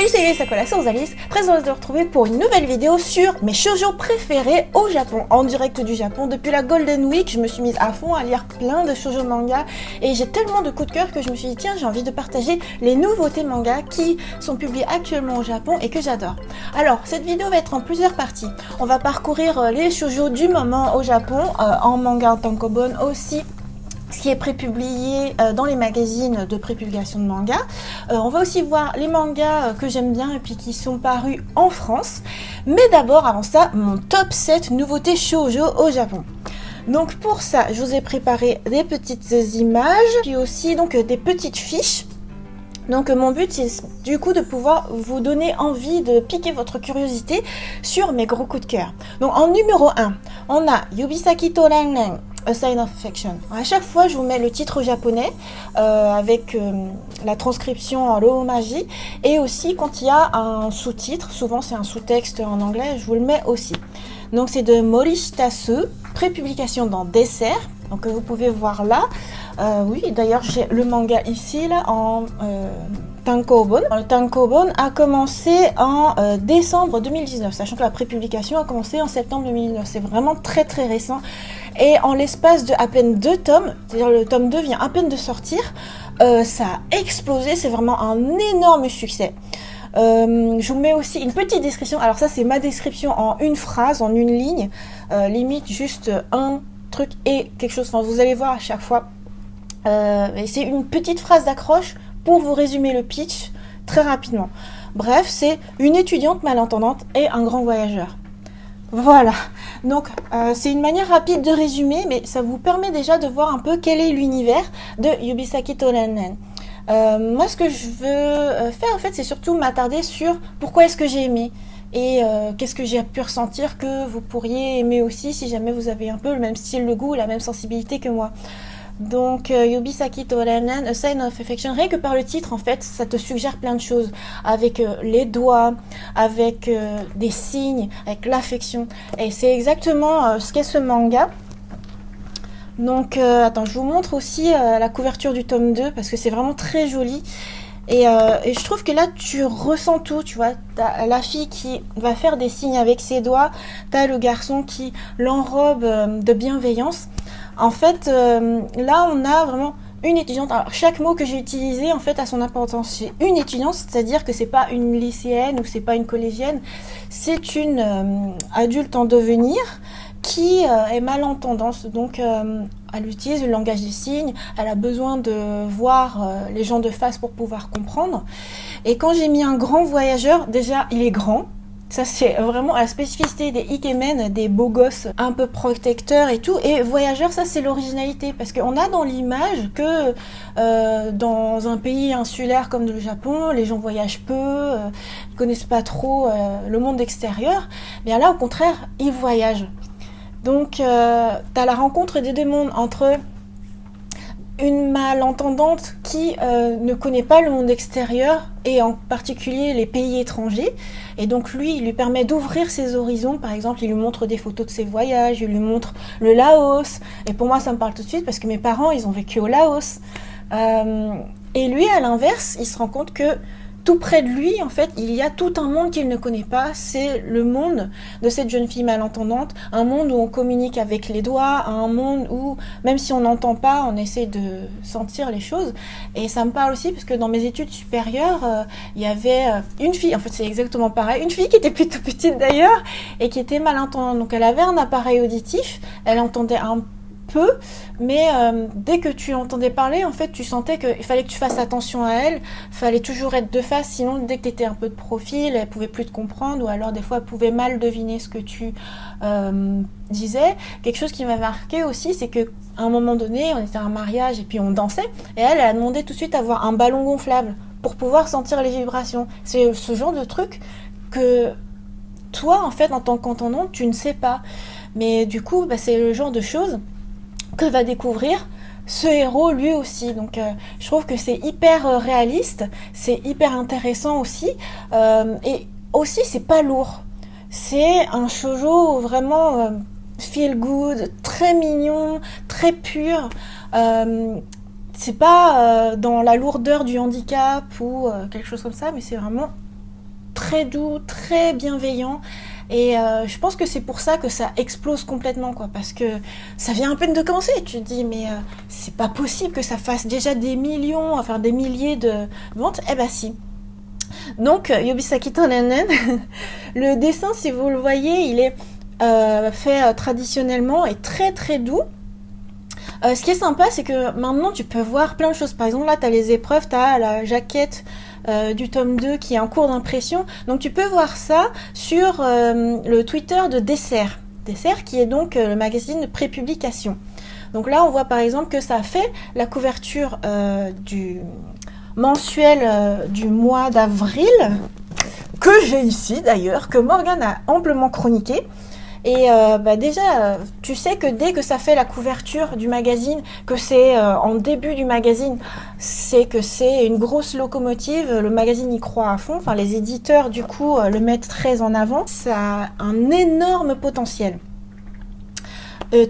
Salut, c'est Sakura Alice, très heureuse de vous retrouver pour une nouvelle vidéo sur mes shoujo préférés au Japon, en direct du Japon. Depuis la Golden Week, je me suis mise à fond à lire plein de shoujo manga et j'ai tellement de coups de cœur que je me suis dit tiens, j'ai envie de partager les nouveautés manga qui sont publiées actuellement au Japon et que j'adore. Alors, cette vidéo va être en plusieurs parties. On va parcourir les shoujo du moment au Japon, en manga en tankobon aussi, ce qui est prépublié dans les magazines de prépublication de manga. On va aussi voir les mangas que j'aime bien et puis qui sont parus en France. Mais d'abord, avant ça, mon top 7 nouveautés shoujo au Japon. Donc pour ça, je vous ai préparé des petites images, puis aussi donc des petites fiches. Donc mon but c'est du coup de pouvoir vous donner envie de piquer votre curiosité sur mes gros coups de cœur. Donc en numéro 1, on a Yubisaki to Renren, A Sign of Affection. À chaque fois je vous mets le titre japonais avec la transcription en romaji et aussi quand il y a un sous-titre, souvent c'est un sous-texte en anglais, je vous le mets aussi. Donc c'est de Morishita Su, prépublication dans Dessert, donc vous pouvez voir là. Oui, d'ailleurs j'ai le manga ici là en tankobon. Le tankobon a commencé en décembre 2019, sachant que la prépublication a commencé en septembre 2019. C'est vraiment très très récent. Et en l'espace de à peine 2 tomes, c'est-à-dire le tome 2 vient à peine de sortir, ça a explosé, c'est vraiment un énorme succès. Je vous mets aussi une petite description. Alors ça c'est ma description en une phrase, en une ligne, limite juste un truc et quelque chose. Enfin vous allez voir à chaque fois. C'est une petite phrase d'accroche pour vous résumer le pitch très rapidement. Bref, c'est une étudiante malentendante et un grand voyageur. Voilà, donc c'est une manière rapide de résumer, mais ça vous permet déjà de voir un peu quel est l'univers de Yubisaki to Renren. Moi, ce que je veux faire, en fait, c'est surtout m'attarder sur pourquoi est-ce que j'ai aimé et qu'est-ce que j'ai pu ressentir que vous pourriez aimer aussi si jamais vous avez un peu le même style de goût, la même sensibilité que moi. Donc Yubisaki to Renren, A Sign of Affection, rien que par le titre en fait ça te suggère plein de choses avec les doigts, avec des signes, avec l'affection et c'est exactement ce qu'est ce manga. Donc attends, je vous montre aussi la couverture du tome 2 parce que c'est vraiment très joli. Et je trouve que là tu ressens tout, tu vois, t'as la fille qui va faire des signes avec ses doigts, t'as le garçon qui l'enrobe de bienveillance. En fait, là on a vraiment une étudiante. Alors chaque mot que j'ai utilisé en fait a son importance. C'est une étudiante, c'est-à-dire que c'est pas une lycéenne ou c'est pas une collégienne, c'est une adulte en devenir qui est malentendante. Donc elle utilise le langage des signes, elle a besoin de voir les gens de face pour pouvoir comprendre. Et quand j'ai mis un grand voyageur, déjà il est grand. Ça c'est vraiment la spécificité des ikemen, des beaux gosses un peu protecteurs et tout. Et voyageur, ça c'est l'originalité parce qu'on a dans l'image que dans un pays insulaire comme le Japon, les gens voyagent peu, ils connaissent pas trop le monde extérieur. Bien là au contraire, ils voyagent. Donc t'as la rencontre des deux mondes entre une malentendante qui ne connaît pas le monde extérieur et en particulier les pays étrangers et donc lui il lui permet d'ouvrir ses horizons. Par exemple il lui montre des photos de ses voyages, il lui montre le Laos et pour moi ça me parle tout de suite parce que mes parents ils ont vécu au Laos et lui à l'inverse il se rend compte que tout près de lui, en fait, il y a tout un monde qu'il ne connaît pas. C'est le monde de cette jeune fille malentendante, un monde où on communique avec les doigts, un monde où, même si on n'entend pas, on essaie de sentir les choses. Et ça me parle aussi parce que dans mes études supérieures, il y avait une fille, en fait c'est exactement pareil, une fille qui était plutôt petite d'ailleurs et qui était malentendante. Donc elle avait un appareil auditif, elle entendait un peu, mais dès que tu l'entendais parler, en fait, tu sentais qu'il fallait que tu fasses attention à elle, fallait toujours être de face, sinon dès que tu étais un peu de profil, elle pouvait plus te comprendre, ou alors des fois elle pouvait mal deviner ce que tu disais. Quelque chose qui m'a marqué aussi, c'est que à un moment donné, on était à un mariage et puis on dansait, et elle a demandé tout de suite d'avoir un ballon gonflable pour pouvoir sentir les vibrations. C'est ce genre de truc que toi, en fait, en tant qu'entendant, tu ne sais pas. Mais du coup, c'est le genre de choses que va découvrir ce héros lui aussi. Donc je trouve que c'est hyper réaliste, c'est hyper intéressant aussi et aussi c'est pas lourd, c'est un shoujo vraiment feel good, très mignon, très pur, c'est pas dans la lourdeur du handicap ou quelque chose comme ça, mais c'est vraiment très doux, très bienveillant. Et je pense que c'est pour ça que ça explose complètement, quoi, parce que ça vient à peine de commencer. Tu te dis, mais c'est pas possible que ça fasse déjà des millions, enfin des milliers de ventes. Eh ben si. Donc, Yobisaki Toranen, le dessin, si vous le voyez, il est fait traditionnellement et très très doux. Ce qui est sympa, c'est que maintenant tu peux voir plein de choses. Par exemple, là, tu as les épreuves, tu as la jaquette du tome 2 qui est en cours d'impression. Donc tu peux voir ça sur le Twitter de Dessert. Dessert qui est donc le magazine de prépublication. Donc là, on voit par exemple que ça a fait la couverture du mensuel du mois d'avril, que j'ai ici d'ailleurs, que Morgane a amplement chroniqué. Et déjà, tu sais que dès que ça fait la couverture du magazine, que c'est en début du magazine, c'est que c'est une grosse locomotive, le magazine y croit à fond, enfin les éditeurs du coup le mettent très en avant, ça a un énorme potentiel.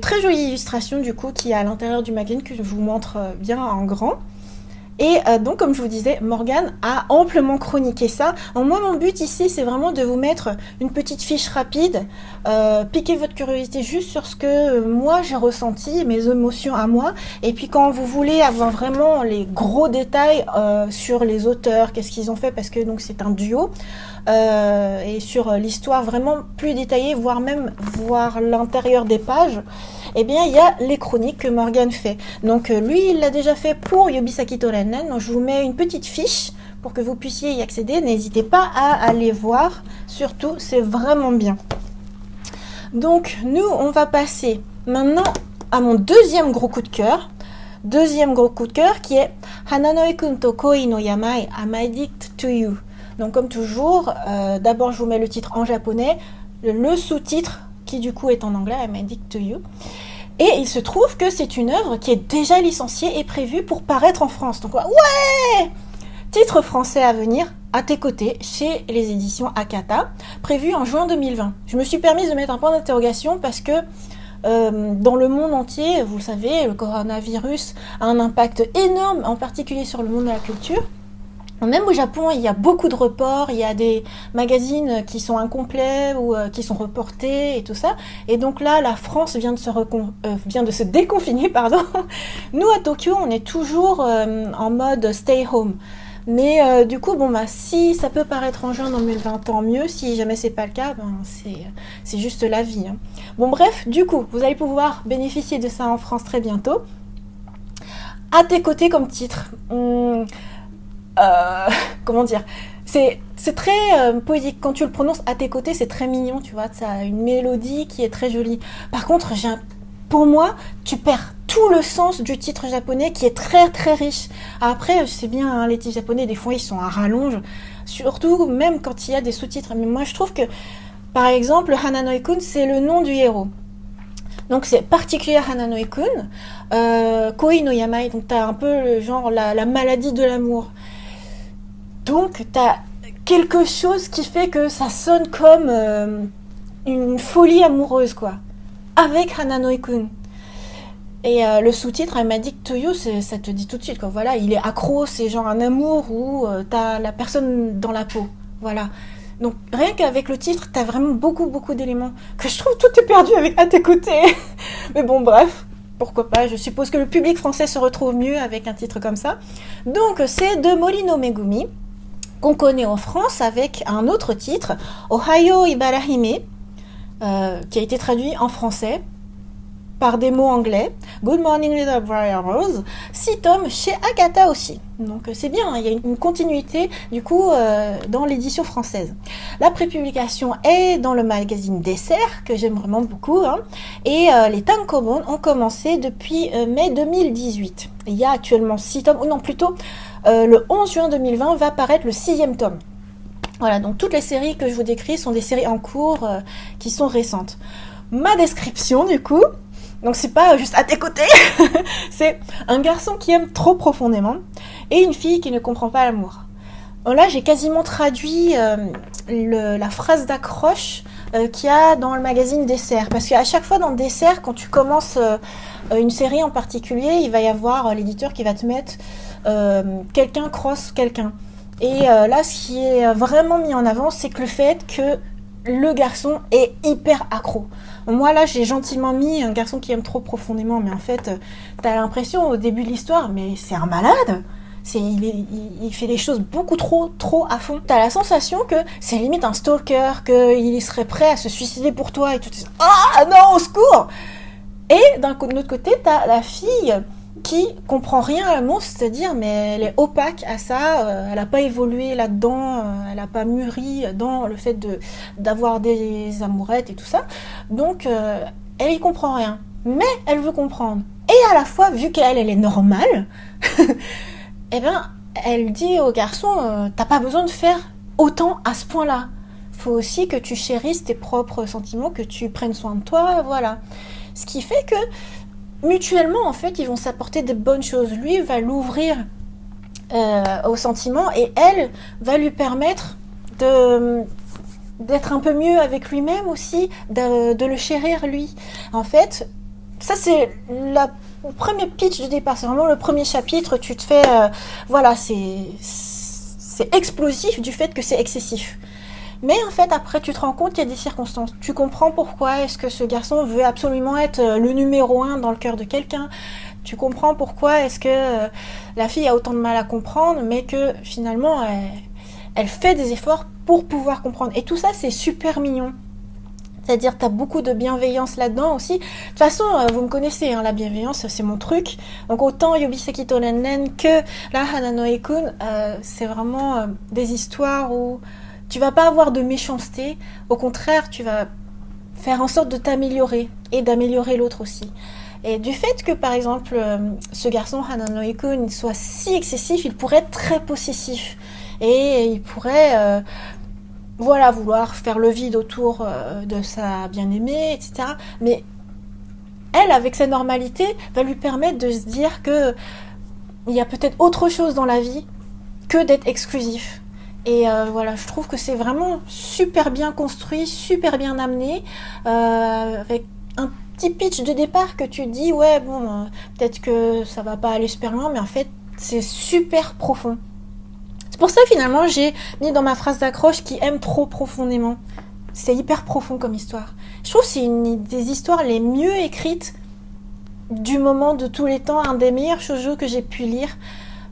Très jolie illustration du coup qui est à l'intérieur du magazine que je vous montre bien en grand. Et donc, comme je vous disais, Morgane a amplement chroniqué ça. Moi, mon but ici, c'est vraiment de vous mettre une petite fiche rapide, piquer votre curiosité juste sur ce que moi j'ai ressenti, mes émotions à moi. Et puis, quand vous voulez avoir vraiment les gros détails sur les auteurs, qu'est-ce qu'ils ont fait, parce que donc c'est un duo, et sur l'histoire vraiment plus détaillée, voire même voir l'intérieur des pages, eh bien, il y a les chroniques que Morgane fait. Donc, lui, il l'a déjà fait pour Yobisaki Toranen. Donc, je vous mets une petite fiche pour que vous puissiez y accéder. N'hésitez pas à aller voir. Surtout, c'est vraiment bien. Donc, nous, on va passer maintenant à mon deuxième gros coup de cœur. Deuxième gros coup de cœur qui est Hananoi-kun to Koi no Yamai, I'm Addict to You. Donc, comme toujours, d'abord, je vous mets le titre en japonais, le sous-titre qui du coup est en anglais, I'm Addict to You. Et il se trouve que c'est une œuvre qui est déjà licenciée et prévue pour paraître en France. Donc ouais, titre français à venir, à tes côtés, chez les éditions Akata, prévu en juin 2020. Je me suis permise de mettre un point d'interrogation parce que dans le monde entier, vous le savez, le coronavirus a un impact énorme, en particulier sur le monde de la culture. Même au Japon, il y a beaucoup de reports, il y a des magazines qui sont incomplets ou qui sont reportés et tout ça. Et donc là, la France vient de se déconfiner, pardon. Nous, à Tokyo, on est toujours en mode stay home. Mais du coup, si ça peut paraître en juin 2020, tant mieux. Si jamais c'est pas le cas, c'est juste la vie. Hein. Bon, bref, du coup, vous allez pouvoir bénéficier de ça en France très bientôt. À tes côtés comme titre. Comment dire, c'est très poétique. Quand tu le prononces à tes côtés, c'est très mignon, tu vois, ça a une mélodie qui est très jolie. Par contre, pour moi, tu perds tout le sens du titre japonais qui est très très riche. Après, je sais bien, hein, les titres japonais, des fois, ils sont à rallonge, surtout même quand il y a des sous-titres. Mais moi, je trouve que, par exemple, Hananoi-kun, c'est le nom du héros. Donc c'est particulier à Hananoi-kun. Koi no Yamai, donc t'as un peu le genre la maladie de l'amour. Donc, tu as quelque chose qui fait que ça sonne comme une folie amoureuse, quoi. Avec Hananoi-kun. Et le sous-titre, I'm Addict to You, ça te dit tout de suite, quoi. Voilà, il est accro, c'est genre un amour où t'as la personne dans la peau. Voilà. Donc, rien qu'avec le titre, t'as vraiment beaucoup, beaucoup d'éléments que je trouve tout est perdu avec à tes côtés. Mais bon, bref. Pourquoi pas, je suppose que le public français se retrouve mieux avec un titre comme ça. Donc, c'est de Morino Megumi, qu'on connaît en France avec un autre titre, Ohayo Ibarahime, qui a été traduit en français par des mots anglais, Good Morning Little Briar Rose, 6 tomes chez Akata aussi. Donc c'est bien, hein, il y a une continuité du coup dans l'édition française. La prépublication est dans le magazine Dessert, que j'aime vraiment beaucoup, hein, et les tankobon ont commencé depuis mai 2018. Il y a actuellement 6 tomes, ou non plutôt le 11 juin 2020 va paraître le 6e tome. Voilà, donc toutes les séries que je vous décris sont des séries en cours qui sont récentes. Ma description du coup, donc c'est pas juste à tes côtés, c'est un garçon qui aime trop profondément et une fille qui ne comprend pas l'amour. Bon, là j'ai quasiment traduit la phrase d'accroche qu'il y a dans le magazine Dessert, parce qu'à chaque fois dans Dessert, quand tu commences une série en particulier, il va y avoir l'éditeur qui va te mettre quelqu'un cross quelqu'un. Et là, ce qui est vraiment mis en avant, c'est que le fait que le garçon est hyper accro. Moi, là, j'ai gentiment mis un garçon qui aime trop profondément, mais en fait, t'as l'impression au début de l'histoire, mais c'est un malade. Il fait des choses beaucoup trop à fond. T'as la sensation que c'est limite un stalker, qu'il serait prêt à se suicider pour toi et tout. Ah non, au secours! Et d'un autre côté, t'as la fille qui comprend rien à l'amour, c'est-à-dire mais elle est opaque à ça, elle n'a pas évolué là-dedans, elle n'a pas mûri dans le fait d'avoir des amourettes et tout ça, donc elle y comprend rien, mais elle veut comprendre. Et à la fois, vu qu'elle est normale, eh ben, elle dit au garçon, t'as pas besoin de faire autant à ce point-là. Faut aussi que tu chérisses tes propres sentiments, que tu prennes soin de toi, voilà. Ce qui fait que mutuellement, en fait, ils vont s'apporter des bonnes choses. Lui va l'ouvrir aux sentiments et elle va lui permettre d'être un peu mieux avec lui-même aussi, de le chérir lui. En fait, ça c'est le premier pitch de départ, c'est vraiment le premier chapitre. Tu te fais, voilà, c'est explosif du fait que c'est excessif. Mais en fait, après, tu te rends compte qu'il y a des circonstances. Tu comprends pourquoi est-ce que ce garçon veut absolument être le numéro 1 dans le cœur de quelqu'un. Tu comprends pourquoi est-ce que la fille a autant de mal à comprendre, mais que finalement, elle fait des efforts pour pouvoir comprendre. Et tout ça, c'est super mignon. C'est-à-dire, t'as beaucoup de bienveillance là-dedans aussi. De toute façon, vous me connaissez, hein, la bienveillance, c'est mon truc. Donc autant Yobiseki to Nennen que la Hanano-kun, c'est vraiment des histoires où tu vas pas avoir de méchanceté, au contraire, tu vas faire en sorte de t'améliorer et d'améliorer l'autre aussi. Et du fait que, par exemple, ce garçon, Hanano-kun, soit si excessif, il pourrait être très possessif. Et il pourrait, voilà, vouloir faire le vide autour de sa bien-aimée, etc. Mais elle, avec sa normalité, va lui permettre de se dire que il y a peut-être autre chose dans la vie que d'être exclusif. Et voilà, je trouve que c'est vraiment super bien construit, super bien amené, avec un petit pitch de départ que tu te dis, ouais, bon, peut-être que ça va pas aller super loin, mais en fait, c'est super profond. C'est pour ça, finalement, j'ai mis dans ma phrase d'accroche qui aime trop profondément. C'est hyper profond comme histoire. Je trouve que c'est une des histoires les mieux écrites du moment de tous les temps, un des meilleurs shoujo que j'ai pu lire,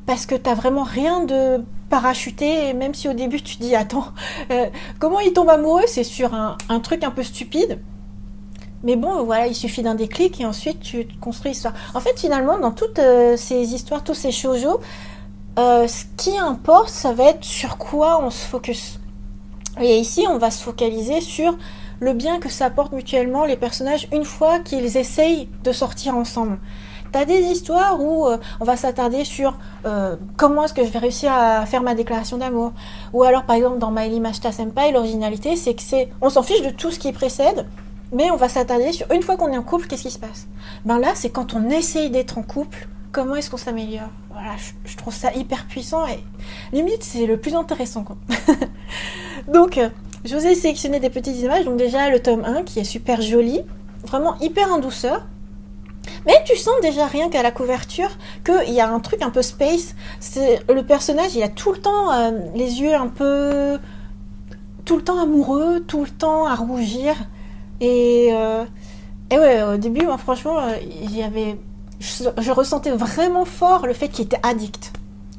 parce que t'as vraiment rien de parachuté, et même si au début tu te dis attends, comment il tombe amoureux, c'est sur un truc un peu stupide, mais bon voilà, il suffit d'un déclic et ensuite tu construis l'histoire. En fait, finalement, dans toutes ces histoires, tous ces shoujo, ce qui importe, ça va être sur quoi on se focus. Et ici, on va se focaliser sur le bien que ça apporte mutuellement les personnages une fois qu'ils essayent de sortir ensemble. T'as des histoires où on va s'attarder sur comment est-ce que je vais réussir à faire ma déclaration d'amour. Ou alors, par exemple, dans Maili Mashita Senpai, l'originalité, c'est que on s'en fiche de tout ce qui précède, mais on va s'attarder sur une fois qu'on est en couple, qu'est-ce qui se passe. Ben là, c'est quand on essaye d'être en couple, comment est-ce qu'on s'améliore. Voilà, je trouve ça hyper puissant et limite, c'est le plus intéressant, quoi. Donc, je vous ai sélectionné des petites images. Donc déjà, le tome 1 qui est super joli, vraiment hyper en douceur. Mais tu sens déjà rien qu'à la couverture qu'il y a un truc un peu space. Le personnage, il a tout le temps les yeux un peu... tout le temps amoureux, tout le temps à rougir. Et ouais, au début, moi, franchement, je ressentais vraiment fort le fait qu'il était addict.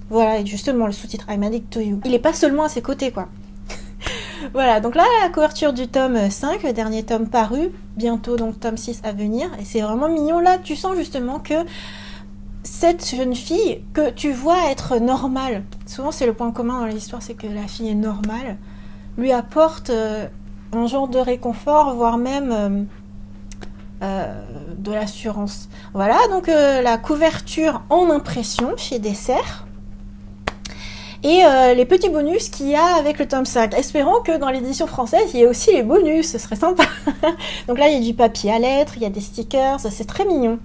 Voilà, et justement, le sous-titre I'm Addict to You. Il est pas seulement à ses côtés, quoi. Voilà, donc là, la couverture du tome 5, le dernier tome paru, bientôt donc tome 6 à venir, et c'est vraiment mignon. Là, tu sens justement que cette jeune fille, que tu vois être normale, souvent c'est le point commun dans l'histoire, c'est que la fille est normale, lui apporte un genre de réconfort, voire même de l'assurance. Voilà, donc la couverture en impression chez Dessert. Et les petits bonus qu'il y a avec le tome 5. Espérons que dans l'édition française, il y ait aussi les bonus, ce serait sympa. Donc là, il y a du papier à lettres, il y a des stickers, c'est très mignon.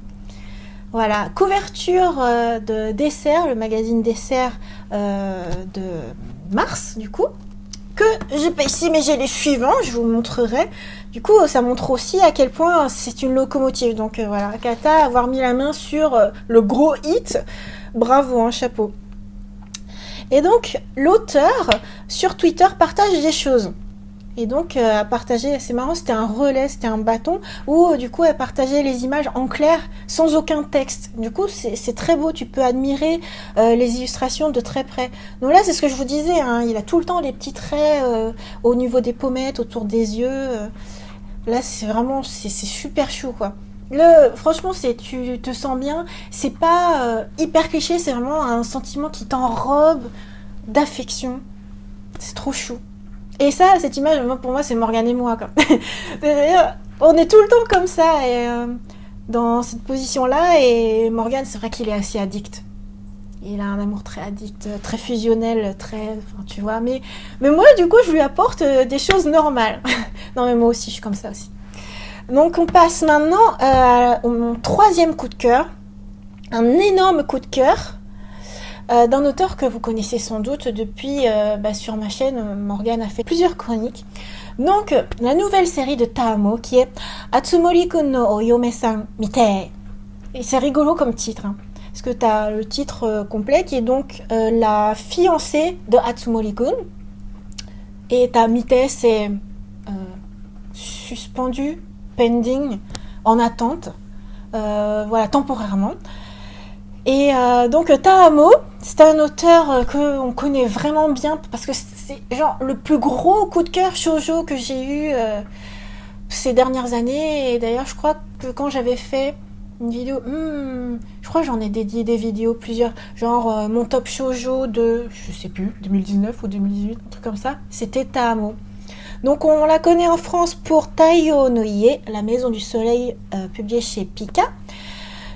Voilà, couverture de Dessert, le magazine Dessert de mars, du coup, que j'ai pas ici, mais j'ai les suivants, je vous montrerai. Du coup, ça montre aussi à quel point c'est une locomotive. Donc voilà, Akata, avoir mis la main sur le gros hit, bravo, hein, chapeau. Et donc, l'auteur, sur Twitter, partage des choses. Et donc, à partager, c'est marrant, c'était un relais, c'était un bâton, où du coup, elle partageait les images en clair, sans aucun texte. Du coup, c'est très beau, tu peux admirer les illustrations de très près. Donc là, c'est ce que je vous disais, hein, il a tout le temps les petits traits au niveau des pommettes, autour des yeux. Là, c'est vraiment, c'est super chou, quoi. Franchement, tu te sens bien, c'est pas hyper cliché, c'est vraiment un sentiment qui t'enrobe d'affection. C'est trop chou. Et ça, cette image, pour moi, c'est Morgane et moi, quoi. On est tout le temps comme ça, et, dans cette position-là, et Morgane, c'est vrai qu'il est assez addict. Il a un amour très addict, très fusionnel, enfin, tu vois. Mais moi, du coup, je lui apporte des choses normales. Non, mais moi aussi, je suis comme ça aussi. Donc, on passe maintenant au mon troisième coup de cœur. Un énorme coup de cœur. D'un auteur que vous connaissez sans doute depuis sur ma chaîne. Morgane a fait plusieurs chroniques. Donc, la nouvelle série de Taamo qui est Atsumori-kun no Oyome-san Mitei. Et c'est rigolo comme titre, hein, parce que tu as le titre complet qui est donc la fiancée de Atsumori-kun. Et ta Mitei, c'est suspendu, pending, en attente, voilà, temporairement. Et donc Taamo, c'est un auteur qu'on connaît vraiment bien parce que c'est genre le plus gros coup de cœur shoujo que j'ai eu ces dernières années. Et d'ailleurs, je crois que quand j'avais fait une vidéo, je crois que j'en ai dédié des vidéos plusieurs, genre mon top shoujo de, je sais plus, 2019 ou 2018, un truc comme ça, c'était Taamo. Donc on la connaît en France pour Taiyo no Ie, la maison du soleil, publiée chez Pika.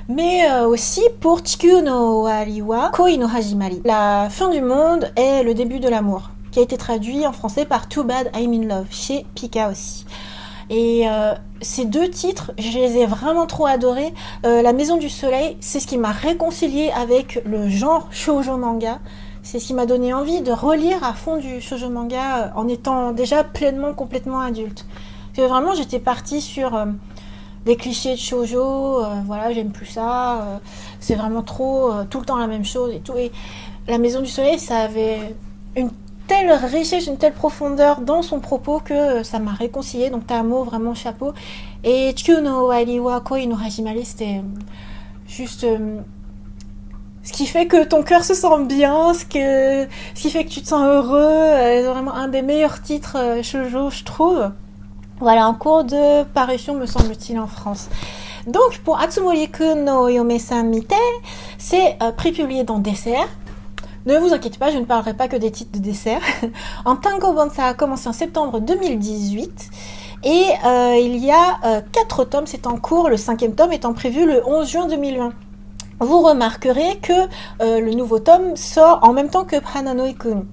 Mais aussi pour Chikyu no Wari wa Koi no Hajimari. La fin du monde est le début de l'amour, qui a été traduit en français par Too Bad I'm in Love, chez Pika aussi. Et ces deux titres, je les ai vraiment trop adorés. La Maison du Soleil, c'est ce qui m'a réconcilié avec le genre shoujo manga. C'est ce qui m'a donné envie de relire à fond du shoujo manga en étant déjà pleinement, complètement adulte. Parce que vraiment, j'étais partie sur des clichés de shoujo, voilà, j'aime plus ça, c'est vraiment trop, tout le temps la même chose et tout. Et La Maison du Soleil, ça avait une telle richesse, une telle profondeur dans son propos que ça m'a réconciliée. Donc Taamo, vraiment chapeau. Et Chikyu no Wari wa Koi no Hajimari, c'était juste ce qui fait que ton cœur se sent bien, ce qui fait que tu te sens heureux. C'est vraiment un des meilleurs titres shoujo, je trouve. Voilà, en cours de parution, me semble-t-il, en France. Donc, pour Atsumori-kun no Oyome-san Mitei, c'est prépublié dans Dessert. Ne vous inquiétez pas, je ne parlerai pas que des titres de Dessert. En Tankobon, ça a commencé en septembre 2018. Et il y a 4 tomes, c'est en cours, le 5e tome étant prévu le 11 juin 2020. Vous remarquerez que le nouveau tome sort en même temps que Hananoi-kun.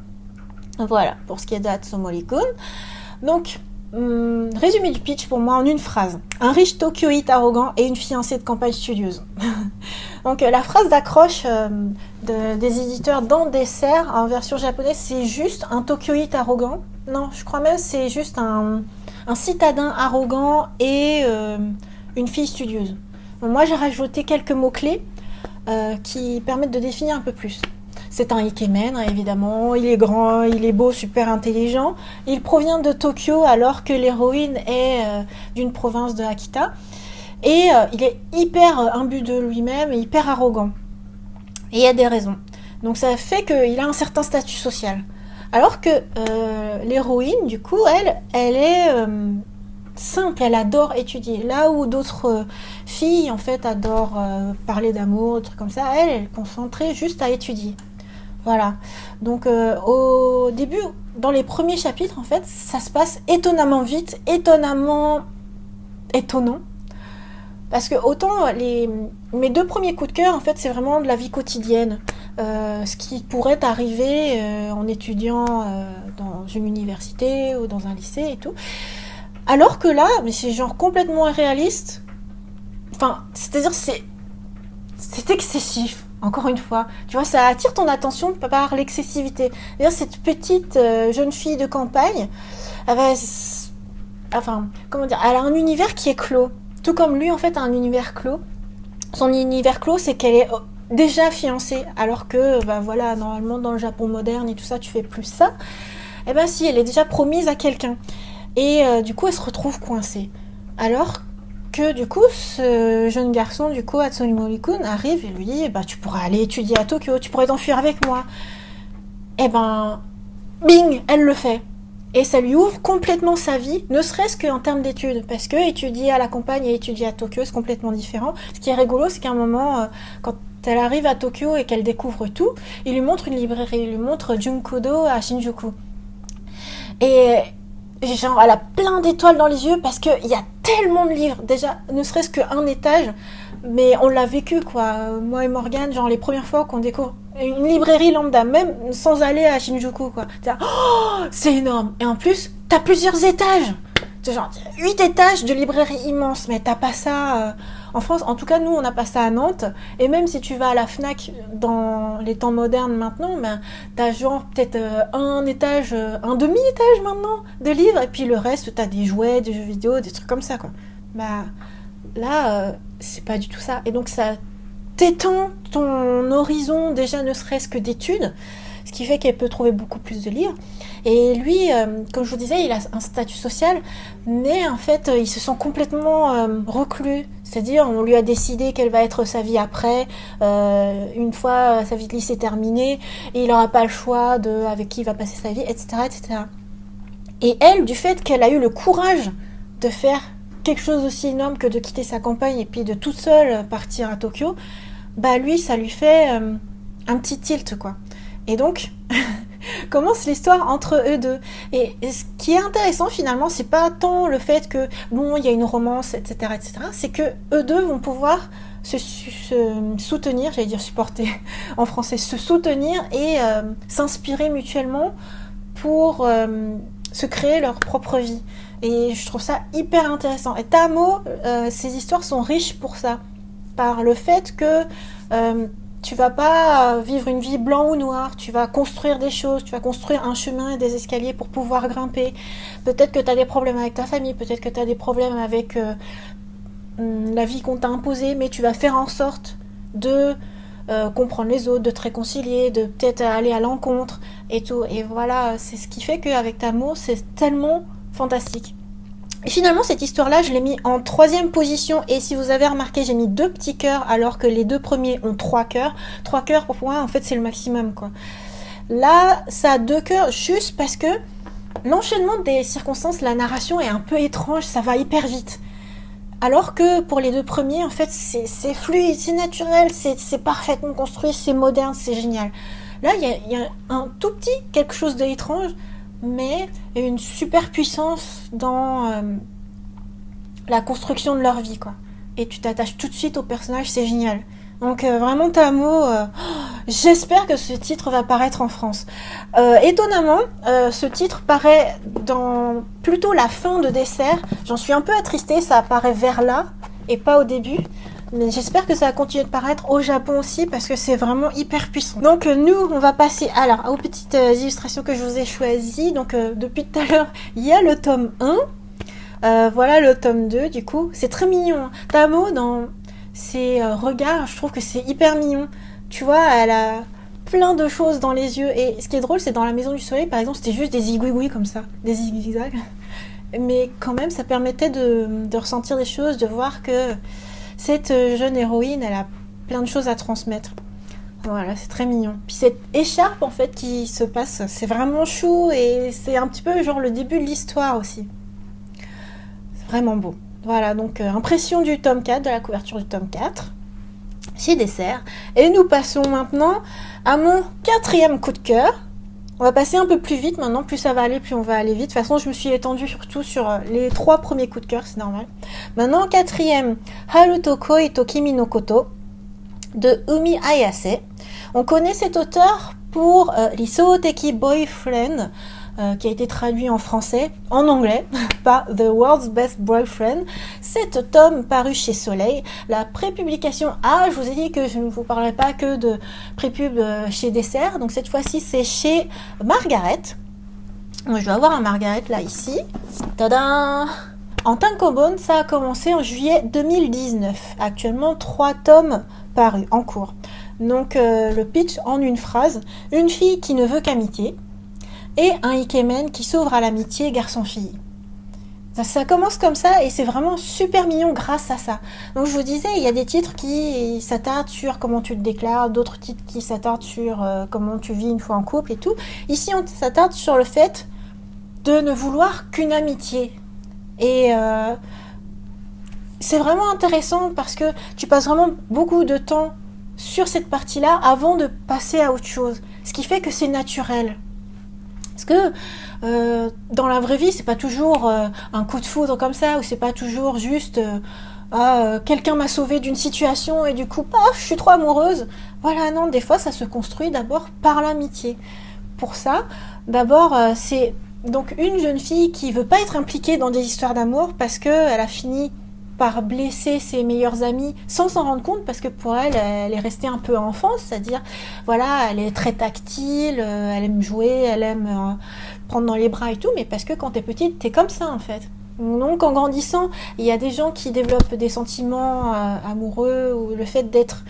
Voilà, pour ce qui est d'Atsumori-kun. Donc, résumé du pitch pour moi en une phrase. Un riche tokyoïte arrogant et une fiancée de campagne studieuse. Donc la phrase d'accroche des éditeurs dans Dessert en version japonaise, c'est juste un tokyoïte arrogant. Non, je crois même c'est juste un citadin arrogant et une fille studieuse. Bon, moi j'ai rajouté quelques mots-clés qui permettent de définir un peu plus. C'est un ikemen, évidemment, il est grand, il est beau, super intelligent. Il provient de Tokyo alors que l'héroïne est d'une province de Akita. Et il est hyper imbu de lui-même et hyper arrogant. Et il y a des raisons. Donc ça fait qu'il a un certain statut social. Alors que l'héroïne, du coup, elle est simple, elle adore étudier. Là où d'autres filles, en fait, adorent parler d'amour, des trucs comme ça, elle est concentrée juste à étudier. Voilà. Donc au début, dans les premiers chapitres, en fait, ça se passe étonnamment vite, étonnamment étonnant. Parce que autant mes 2 premiers coups de cœur, en fait, c'est vraiment de la vie quotidienne. Ce qui pourrait arriver en étudiant dans une université ou dans un lycée et tout. Alors que là, mais c'est genre complètement irréaliste. Enfin, c'est-à-dire c'est excessif. Encore une fois, tu vois, ça attire ton attention par l'excessivité. D'ailleurs, cette petite jeune fille de campagne, elle a un univers qui est clos. Tout comme lui, en fait, a un univers clos. Son univers clos, c'est qu'elle est déjà fiancée, alors que bah voilà, normalement dans le Japon moderne et tout ça, tu fais plus ça. Et ben si, elle est déjà promise à quelqu'un. Et du coup, elle se retrouve coincée. Alors que du coup, ce jeune garçon, du coup, Hatsune Miku-kun, arrive et lui dit, bah tu pourras aller étudier à Tokyo, tu pourrais t'enfuir avec moi. Et ben, bing, elle le fait. Et ça lui ouvre complètement sa vie, ne serait-ce qu'en termes d'études, parce que étudier à la campagne et étudier à Tokyo, c'est complètement différent. Ce qui est rigolo, c'est qu'à un moment, quand elle arrive à Tokyo et qu'elle découvre tout, il lui montre une librairie, il lui montre Junkodo à Shinjuku. Et genre, elle a plein d'étoiles dans les yeux parce qu'il y a tellement de livres. Déjà, ne serait-ce qu'un étage, mais on l'a vécu, quoi. Moi et Morgane, genre les premières fois qu'on découvre une librairie lambda, même sans aller à Shinjuku, quoi. Oh, c'est énorme. Et en plus, t'as plusieurs étages. C'est genre 8 étages de librairie immense, mais t'as pas ça en France. En tout cas, nous, on n'a pas ça à Nantes. Et même si tu vas à la Fnac dans les temps modernes maintenant, ben, t'as genre peut-être un étage, un demi-étage maintenant de livres. Et puis le reste, t'as des jouets, des jeux vidéo, des trucs comme ça, quoi. Bah, là, c'est pas du tout ça. Et donc, ça t'étend ton horizon, déjà ne serait-ce que d'études, ce qui fait qu'elle peut trouver beaucoup plus de livres. Et lui, comme je vous disais, il a un statut social, mais en fait, il se sent complètement reclus. C'est-à-dire, on lui a décidé quelle va être sa vie après, une fois sa vie de lycée terminée, et il n'aura pas le choix de avec qui il va passer sa vie, etc., etc. Et elle, du fait qu'elle a eu le courage de faire quelque chose aussi énorme que de quitter sa campagne et puis de toute seule partir à Tokyo, bah lui, ça lui fait un petit tilt, quoi. Et donc, commence l'histoire entre eux deux. Et ce qui est intéressant, finalement, c'est pas tant le fait que, bon, il y a une romance, etc., etc., c'est que eux deux vont pouvoir se soutenir, j'allais dire supporter en français, se soutenir et s'inspirer mutuellement pour se créer leur propre vie. Et je trouve ça hyper intéressant. Et Tamo, ces histoires sont riches pour ça. Par le fait que tu vas pas vivre une vie blanc ou noir, tu vas construire des choses, tu vas construire un chemin et des escaliers pour pouvoir grimper. Peut-être que tu as des problèmes avec ta famille, peut-être que tu as des problèmes avec la vie qu'on t'a imposée, mais tu vas faire en sorte de comprendre les autres, de te réconcilier, de peut-être aller à l'encontre et tout. Et voilà, c'est ce qui fait qu'avec Tamo, c'est tellement fantastique. Et finalement, cette histoire-là, je l'ai mis en 3e position. Et si vous avez remarqué, j'ai mis 2 petits cœurs alors que les 2 premiers ont 3 cœurs. 3 cœurs, pour moi, en fait, c'est le maximum, quoi. Là, ça a 2 cœurs juste parce que l'enchaînement des circonstances, la narration est un peu étrange, ça va hyper vite. Alors que pour les 2 premiers, en fait, c'est fluide, c'est naturel, c'est parfaitement construit, c'est moderne, c'est génial. Là, il y a un tout petit quelque chose d'étrange, mais une super puissance dans la construction de leur vie, quoi. Et tu t'attaches tout de suite au personnage, c'est génial. Donc vraiment Tamo, j'espère que ce titre va paraître en France. Étonnamment, ce titre paraît dans plutôt la fin de Dessert. J'en suis un peu attristée, ça apparaît vers là et pas au début. Mais j'espère que ça va continuer de paraître au Japon aussi parce que c'est vraiment hyper puissant. Donc nous, on va passer alors aux petites illustrations que je vous ai choisies. Donc depuis tout à l'heure, il y a le tome 1. Voilà le tome 2 du coup. C'est très mignon. Tamo, dans ses regards, je trouve que c'est hyper mignon. Tu vois, elle a plein de choses dans les yeux. Et ce qui est drôle, c'est dans la Maison du Soleil, par exemple, c'était juste des zigouigouis comme ça. Des zigzags. Mais quand même, ça permettait de ressentir des choses, de voir que cette jeune héroïne, elle a plein de choses à transmettre. Voilà, c'est très mignon. Puis cette écharpe, en fait, qui se passe, c'est vraiment chou et c'est un petit peu genre le début de l'histoire aussi. C'est vraiment beau. Voilà, donc impression du tome 4, de la couverture du tome 4, chez Dessert. Et nous passons maintenant à mon 4e coup de cœur. On va passer un peu plus vite maintenant, plus ça va aller, plus on va aller vite. De toute façon, je me suis étendue surtout sur les 3 premiers coups de cœur, c'est normal. Maintenant, 4e, Haruto Koi to Kimi no Koto, de Umi Ayase. On connaît cet auteur pour Lisouteki Boyfriend, qui a été traduit en français, en anglais, par The World's Best Boyfriend. Cet tome paru chez Soleil. La prépublication, je vous ai dit que je ne vous parlerai pas que de prépub chez Dessert, donc cette fois-ci c'est chez Margaret. Je vais avoir un Margaret là, ici. Tadam! En tankobon, ça a commencé en juillet 2019. Actuellement, 3 tomes parus, en cours. Donc le pitch en une phrase, une fille qui ne veut qu'amitié et un ikemen qui s'ouvre à l'amitié garçon-fille. Ça commence comme ça et c'est vraiment super mignon grâce à ça. Donc je vous disais, il y a des titres qui s'attardent sur comment tu te déclares, d'autres titres qui s'attardent sur comment tu vis une fois en couple et tout. Ici, on s'attarde sur le fait de ne vouloir qu'une amitié. Et c'est vraiment intéressant parce que tu passes vraiment beaucoup de temps sur cette partie-là avant de passer à autre chose. Ce qui fait que c'est naturel. Parce que dans la vraie vie, c'est pas toujours un coup de foudre comme ça, ou c'est pas toujours juste quelqu'un m'a sauvé d'une situation et du coup, paf, je suis trop amoureuse. Voilà, non, des fois, ça se construit d'abord par l'amitié. Pour ça, d'abord, c'est donc une jeune fille qui veut pas être impliquée dans des histoires d'amour parce qu'elle a fini par blesser ses meilleurs amis sans s'en rendre compte parce que pour elle, elle est restée un peu enfance, c'est-à-dire, voilà, elle est très tactile, elle aime jouer, elle aime prendre dans les bras et tout, mais parce que quand t'es petite, t'es comme ça en fait. Donc en grandissant, il y a des gens qui développent des sentiments amoureux ou le fait d'être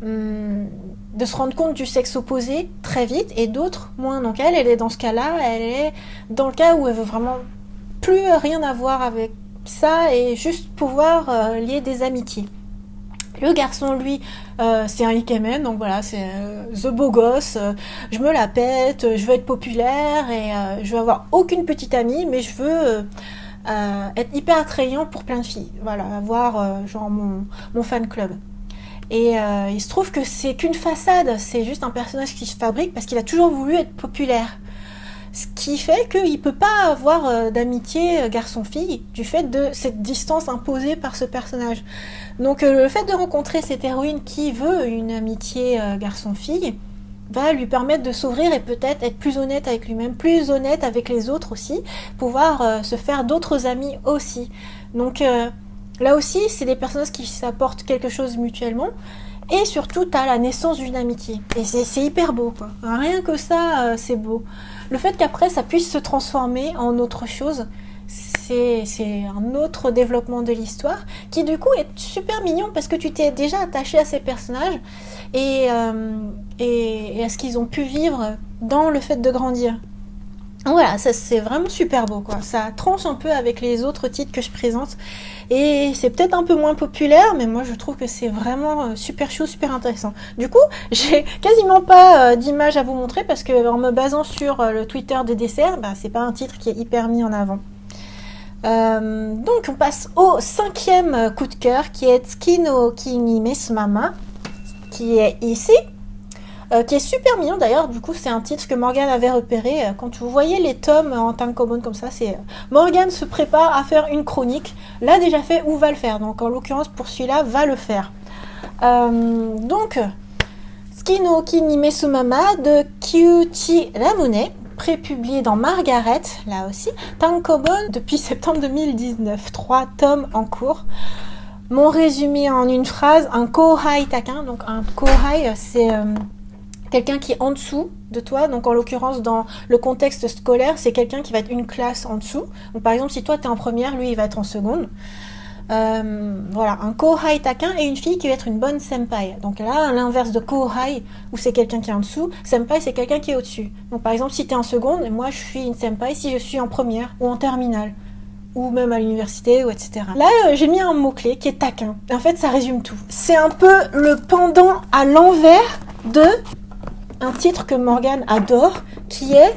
de se rendre compte du sexe opposé très vite et d'autres moins. Donc elle est dans ce cas-là, elle est dans le cas où elle veut vraiment plus rien avoir avec ça et juste pouvoir lier des amitiés. Le garçon, lui, c'est un ikemen, donc voilà, c'est the beau gosse, je me la pète, je veux être populaire et je veux avoir aucune petite amie, mais je veux être hyper attrayant pour plein de filles. Voilà, avoir genre mon fan club. Et il se trouve que c'est qu'une façade, c'est juste un personnage qui se fabrique parce qu'il a toujours voulu être populaire. Ce qui fait qu'il ne peut pas avoir d'amitié garçon-fille du fait de cette distance imposée par ce personnage. Donc le fait de rencontrer cette héroïne qui veut une amitié garçon-fille va lui permettre de s'ouvrir et peut-être être plus honnête avec lui-même, plus honnête avec les autres aussi, pouvoir se faire d'autres amis aussi. Donc là aussi, c'est des personnages qui s'apportent quelque chose mutuellement. Et surtout, tu as la naissance d'une amitié. Et c'est hyper beau, quoi. Rien que ça, c'est beau. Le fait qu'après, ça puisse se transformer en autre chose, c'est un autre développement de l'histoire qui, du coup, est super mignon parce que tu t'es déjà attaché à ces personnages et à ce qu'ils ont pu vivre dans le fait de grandir. Voilà, ça c'est vraiment super beau, quoi. Ça tranche un peu avec les autres titres que je présente et c'est peut-être un peu moins populaire, mais moi je trouve que c'est vraiment super chaud, super intéressant. Du coup, j'ai quasiment pas d'images à vous montrer parce que en me basant sur le Twitter des desserts, c'est pas un titre qui est hyper mis en avant. Donc on passe au 5e coup de cœur qui est Tsuki no Kimi Mesu Mama, qui est ici. Qui est super mignon d'ailleurs, du coup c'est un titre que Morgane avait repéré. Quand vous voyez les tomes en tankobon comme ça, c'est Morgane se prépare à faire une chronique, l'a déjà fait ou va le faire, donc en l'occurrence pour celui-là, va le faire. Donc, Tsuki no Kimi Mesu Mama de Kyuchi Ramune, prépublié dans Margaret, là aussi, tankobon depuis septembre 2019, 3 tomes en cours. Mon résumé en une phrase, un kohai takin, donc un kohai c'est quelqu'un qui est en dessous de toi, donc en l'occurrence dans le contexte scolaire, c'est quelqu'un qui va être une classe en dessous. Donc par exemple, si toi tu es en première, lui il va être en seconde. Voilà, un kohai takin et une fille qui va être une bonne senpai. Donc là, à l'inverse de kohai, où c'est quelqu'un qui est en dessous, senpai c'est quelqu'un qui est au-dessus. Donc par exemple, si tu es en seconde, et moi je suis une senpai si je suis en première ou en terminale, ou même à l'université, ou etc. Là, j'ai mis un mot-clé qui est taquin. Et en fait, ça résume tout. C'est un peu le pendant à l'envers de un titre que Morgane adore, qui est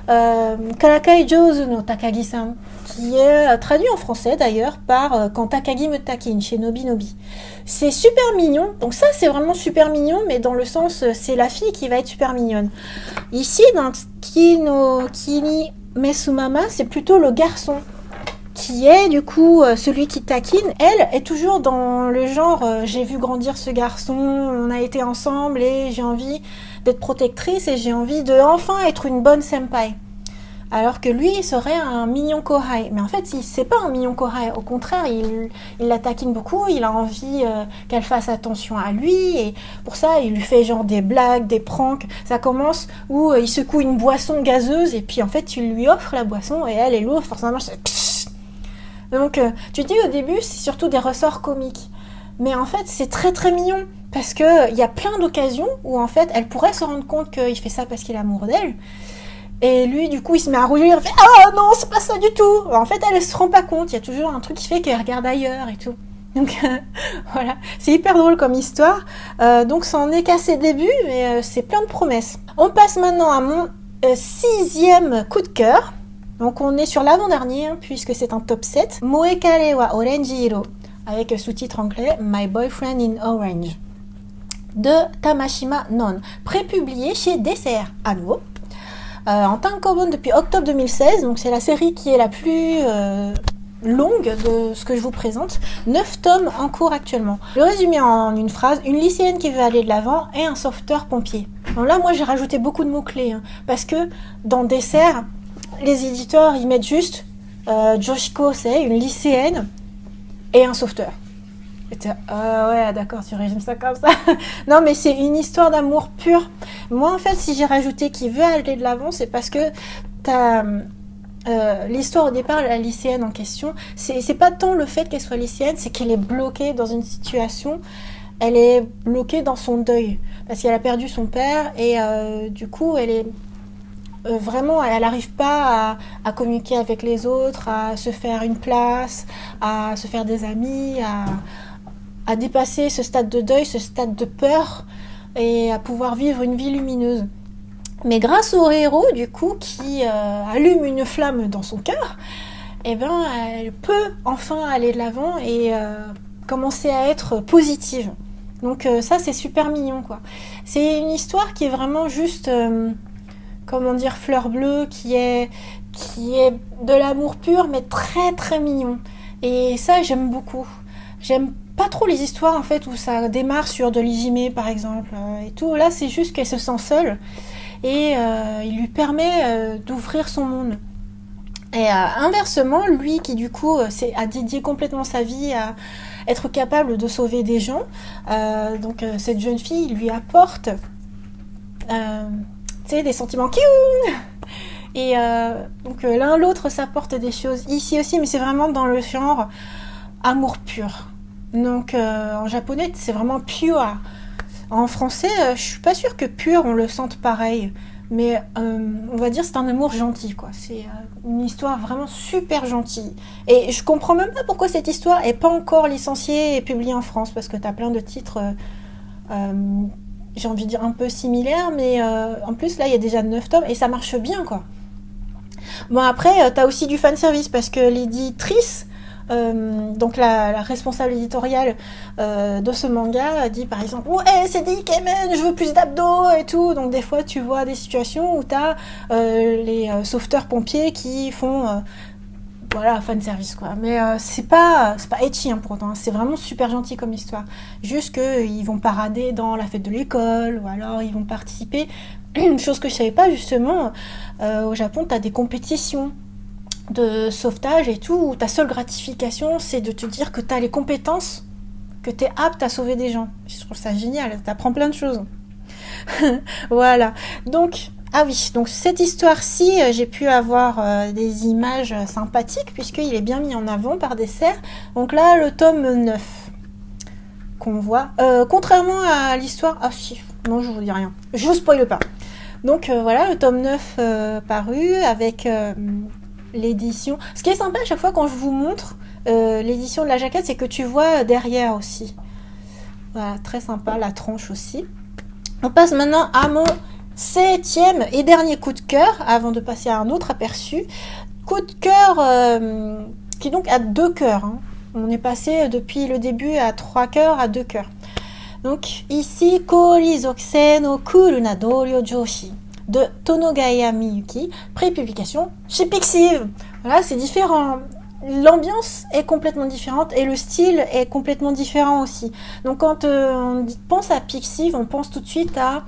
Karakai Jouzu no Takagi-san, qui est traduit en français d'ailleurs par Quand Takagi me taquine chez Nobi Nobi. C'est super mignon, donc ça c'est vraiment super mignon, mais dans le sens c'est la fille qui va être super mignonne. Ici dans Tsuki no Kimi Mesu Mama, c'est plutôt le garçon qui est du coup celui qui taquine. Elle est toujours dans le genre j'ai vu grandir ce garçon, on a été ensemble et j'ai envie d'être protectrice et j'ai envie de enfin être une bonne senpai. Alors que lui, il serait un mignon kohai. Mais en fait, c'est pas un mignon kohai. Au contraire, il la taquine beaucoup. Il a envie qu'elle fasse attention à lui. Et pour ça, il lui fait genre des blagues, des pranks. Ça commence où il secoue une boisson gazeuse. Et puis en fait, tu lui offres la boisson. Et elle est lourde. Forcément, c'est... Donc, tu dis au début, c'est surtout des ressorts comiques. Mais en fait, c'est très très mignon. parce que il y a plein d'occasions où en fait elle pourrait se rendre compte qu'il fait ça parce qu'il est amoureux d'elle. Et lui, du coup, il se met à rougir, il fait « Ah non, c'est pas ça du tout !» En fait, elle se rend pas compte, il y a toujours un truc qui fait qu'elle regarde ailleurs et tout. Donc voilà, c'est hyper drôle comme histoire. Donc ça en est qu'à ses débuts, mais c'est plein de promesses. On passe maintenant à mon 6e coup de cœur. Donc on est sur l'avant-dernier, hein, puisque c'est un top 7. Moekare wa Orange Hiro, avec sous-titre anglais My Boyfriend in Orange, de Tamashima Non, prépublié chez DCR à nouveau. En tankobon depuis octobre 2016, donc c'est la série qui est la plus longue de ce que je vous présente. 9 tomes en cours actuellement. Le résumé en une phrase, une lycéenne qui veut aller de l'avant et un sauveteur pompier. Donc là, moi j'ai rajouté beaucoup de mots-clés, hein, parce que dans Dessert, les éditeurs ils mettent juste Joshiko, c'est une lycéenne et un sauveteur. Ouais, d'accord, tu résumes ça comme ça. Non, mais c'est une histoire d'amour pur. Moi, en fait, si j'ai rajouté qui veut aller de l'avant, c'est parce que t'as l'histoire au départ, la lycéenne en question, c'est pas tant le fait qu'elle soit lycéenne, c'est qu'elle est bloquée dans une situation. Elle est bloquée dans son deuil parce qu'elle a perdu son père et du coup, elle est vraiment, elle n'arrive pas à communiquer avec les autres, à se faire une place, à se faire des amis, à dépasser ce stade de deuil, ce stade de peur, et à pouvoir vivre une vie lumineuse. Mais grâce au héros, du coup, qui allume une flamme dans son cœur, eh ben, elle peut enfin aller de l'avant et commencer à être positive. Donc ça, c'est super mignon, quoi. C'est une histoire qui est vraiment juste, comment dire, fleur bleue, qui est de l'amour pur, mais très très mignon. Et ça, j'aime beaucoup. J'aime pas trop les histoires en fait où ça démarre sur de l'ijime par exemple et tout. Là, c'est juste qu'elle se sent seule et il lui permet d'ouvrir son monde. Et inversement, lui qui du coup a dédié complètement sa vie à être capable de sauver des gens, donc cette jeune fille lui apporte des sentiments cute. Et donc l'un l'autre s'apporte des choses ici aussi, mais c'est vraiment dans le genre amour pur. Donc en japonais c'est vraiment pure. En français je suis pas sûre que pur on le sente pareil, mais on va dire c'est un amour gentil, quoi. C'est une histoire vraiment super gentille. Et je comprends même pas pourquoi cette histoire est pas encore licenciée et publiée en France, parce que t'as plein de titres j'ai envie de dire un peu similaires, mais en plus là il y a déjà 9 tomes et ça marche bien, quoi. Bon, après t'as aussi du fanservice parce que l'éditrice, donc la responsable éditoriale de ce manga dit par exemple ouais, c'est des ikemen, je veux plus d'abdos et tout. Donc des fois tu vois des situations où t'as les sauveteurs pompiers qui font voilà, fanservice, quoi. Mais c'est pas ecchi, hein, pour autant. C'est vraiment super gentil comme histoire. Juste qu'ils vont parader dans la fête de l'école, ou alors ils vont participer. Une chose que je savais pas, justement, au Japon, t'as des compétitions de sauvetage et tout, où ta seule gratification, c'est de te dire que t'as les compétences, que t'es apte à sauver des gens. Je trouve ça génial, t'apprends plein de choses. Voilà. Donc, ah oui, donc cette histoire-ci, j'ai pu avoir des images sympathiques, puisqu'il est bien mis en avant par Dessert. Donc là, le tome 9 qu'on voit. Contrairement à l'histoire... Ah si, non, je vous dis rien. Je vous spoile pas. Donc voilà, le tome 9 paru avec l'édition. Ce qui est sympa à chaque fois quand je vous montre l'édition de la jaquette, c'est que tu vois derrière aussi. Voilà, très sympa, la tranche aussi. On passe maintenant à mon 7e et dernier coup de cœur, avant de passer à un autre aperçu. Coup de cœur qui donc a 2 cœurs. Hein. On est passé depuis le début à 3 cœurs à 2 cœurs. Donc ici, Korizokuse no Kuru na Doryo Joshi de Tonogaya Miyuki, pré-publication chez Pixiv. Voilà, c'est différent. L'ambiance est complètement différente et le style est complètement différent aussi. Donc quand on pense à Pixiv, on pense tout de suite à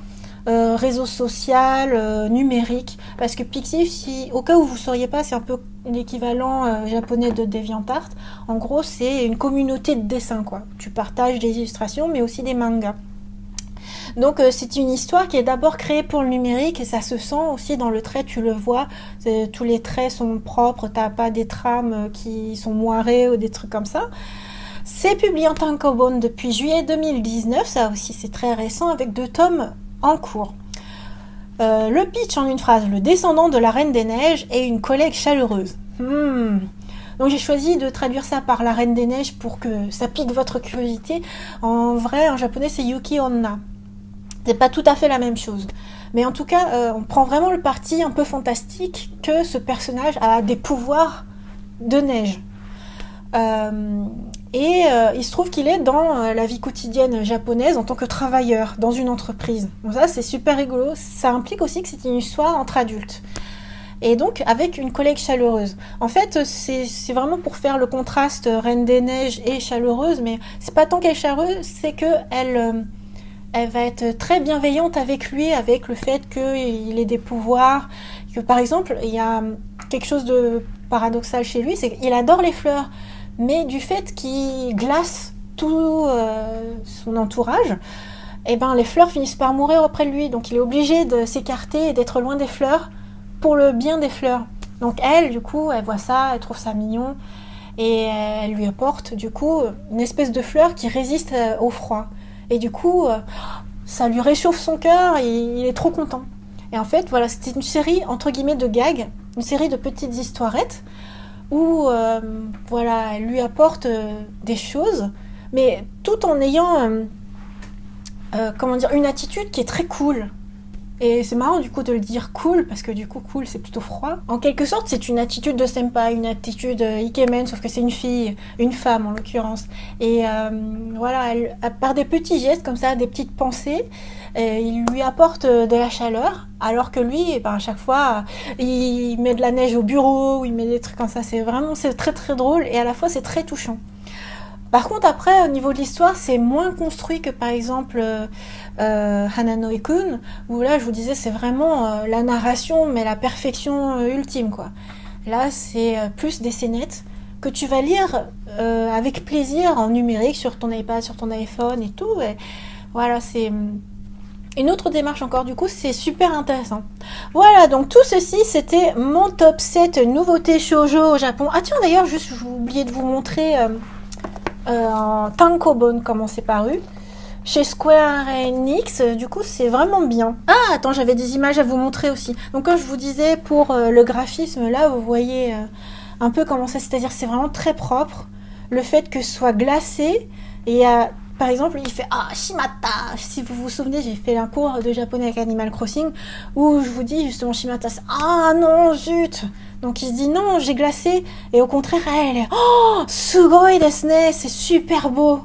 réseau social, numérique, parce que Pixiv, si, au cas où vous ne sauriez pas, c'est un peu l'équivalent japonais de DeviantArt. En gros, c'est une communauté de dessin, quoi. Tu partages des illustrations, mais aussi des mangas. Donc c'est une histoire qui est d'abord créée pour le numérique et ça se sent aussi dans le trait, tu le vois, tous les traits sont propres, t'as pas des trames qui sont moirées ou des trucs comme ça. C'est publié en tankobon depuis juillet 2019, ça aussi c'est très récent, avec 2 tomes en cours. Le pitch en une phrase: le descendant de la Reine des Neiges et une collègue chaleureuse. Donc j'ai choisi de traduire ça par la Reine des Neiges pour que ça pique votre curiosité. En vrai, en japonais, c'est Yuki Onna. C'est pas tout à fait la même chose. Mais en tout cas, on prend vraiment le parti un peu fantastique que ce personnage a des pouvoirs de neige. Il se trouve qu'il est dans la vie quotidienne japonaise en tant que travailleur dans une entreprise. Donc ça, c'est super rigolo. Ça implique aussi que c'est une histoire entre adultes. Et donc avec une collègue chaleureuse. En fait, c'est vraiment pour faire le contraste Reine des Neiges et chaleureuse, mais c'est pas tant qu'elle est chaleureuse, c'est que elle va être très bienveillante avec lui, avec le fait qu'il ait des pouvoirs. Que par exemple, il y a quelque chose de paradoxal chez lui, c'est qu'il adore les fleurs, mais du fait qu'il glace tout son entourage, et ben les fleurs finissent par mourir auprès de lui. Donc il est obligé de s'écarter et d'être loin des fleurs pour le bien des fleurs. Donc elle, du coup, elle voit ça, elle trouve ça mignon, et elle lui apporte, du coup, une espèce de fleur qui résiste au froid. Et du coup, ça lui réchauffe son cœur et il est trop content. Et en fait, voilà, c'était une série, entre guillemets, de gags, une série de petites histoirettes où, voilà, elle lui apporte des choses, mais tout en ayant, comment dire, une attitude qui est très cool. Et c'est marrant du coup de le dire cool, parce que du coup cool c'est plutôt froid. En quelque sorte c'est une attitude de senpai, une attitude ikemen, sauf que c'est une fille, une femme en l'occurrence. Et voilà, elle, par des petits gestes comme ça, des petites pensées, il lui apporte de la chaleur, alors que lui, ben, à chaque fois, il met de la neige au bureau, ou il met des trucs comme ça. C'est très très drôle, et à la fois c'est très touchant. Par contre, après, au niveau de l'histoire, c'est moins construit que par exemple Hanano-kun, où là, je vous disais, c'est vraiment la narration, mais la perfection ultime, quoi. Là, c'est plus des scénettes que tu vas lire avec plaisir en numérique sur ton iPad, sur ton iPhone et tout. Et voilà, c'est une autre démarche encore, du coup, c'est super intéressant. Voilà, donc tout ceci, c'était mon top 7 nouveautés shoujo au Japon. Ah tiens, d'ailleurs, juste, j'ai oublié de vous montrer... en tankobon comment c'est paru chez Square Enix, du coup c'est vraiment bien. Ah attends, j'avais des images à vous montrer aussi. Donc comme je vous disais, pour le graphisme là, vous voyez un peu comment ça, c'est-à-dire c'est vraiment très propre, le fait que ce soit glacé. Et par exemple il fait Shimata, si vous vous souvenez, j'ai fait un cours de japonais avec Animal Crossing où je vous dis justement Shimata, c'est non zut. Donc il se dit non, j'ai glacé, et au contraire elle est sugoi desu ne, c'est super beau.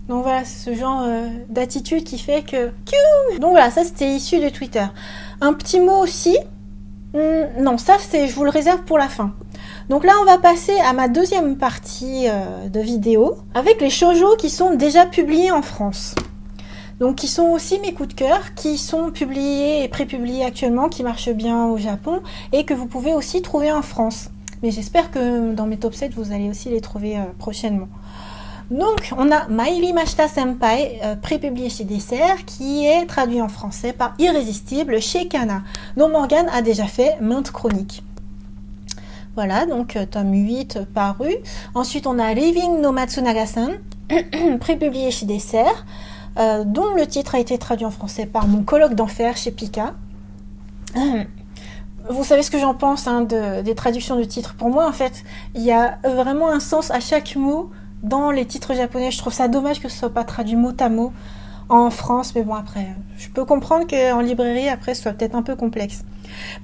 Donc voilà, c'est ce genre d'attitude qui fait que... Donc voilà, ça c'était issu de Twitter. Un petit mot aussi, non ça je vous le réserve pour la fin. Donc là on va passer à ma deuxième partie de vidéo, avec les shoujo qui sont déjà publiés en France. Donc qui sont aussi mes coups de cœur, qui sont publiés et pré-publiés actuellement, qui marchent bien au Japon et que vous pouvez aussi trouver en France. Mais j'espère que dans mes top 7, vous allez aussi les trouver prochainement. Donc on a Mairimashita Senpai, pré-publié chez Dessert, qui est traduit en français par Irrésistible chez Kana, dont Morgane a déjà fait maintes chroniques. Voilà, donc tome 8 paru. Ensuite on a Living no Matsunaga-san, pré-publié chez Dessert, dont le titre a été traduit en français par Mon colloque d'enfer chez Pika. Vous savez ce que j'en pense des traductions de titres. Pour moi, en fait, il y a vraiment un sens à chaque mot dans les titres japonais. Je trouve ça dommage que ce soit pas traduit mot à mot en France. Mais bon, après, je peux comprendre qu'en librairie, après, ce soit peut-être un peu complexe.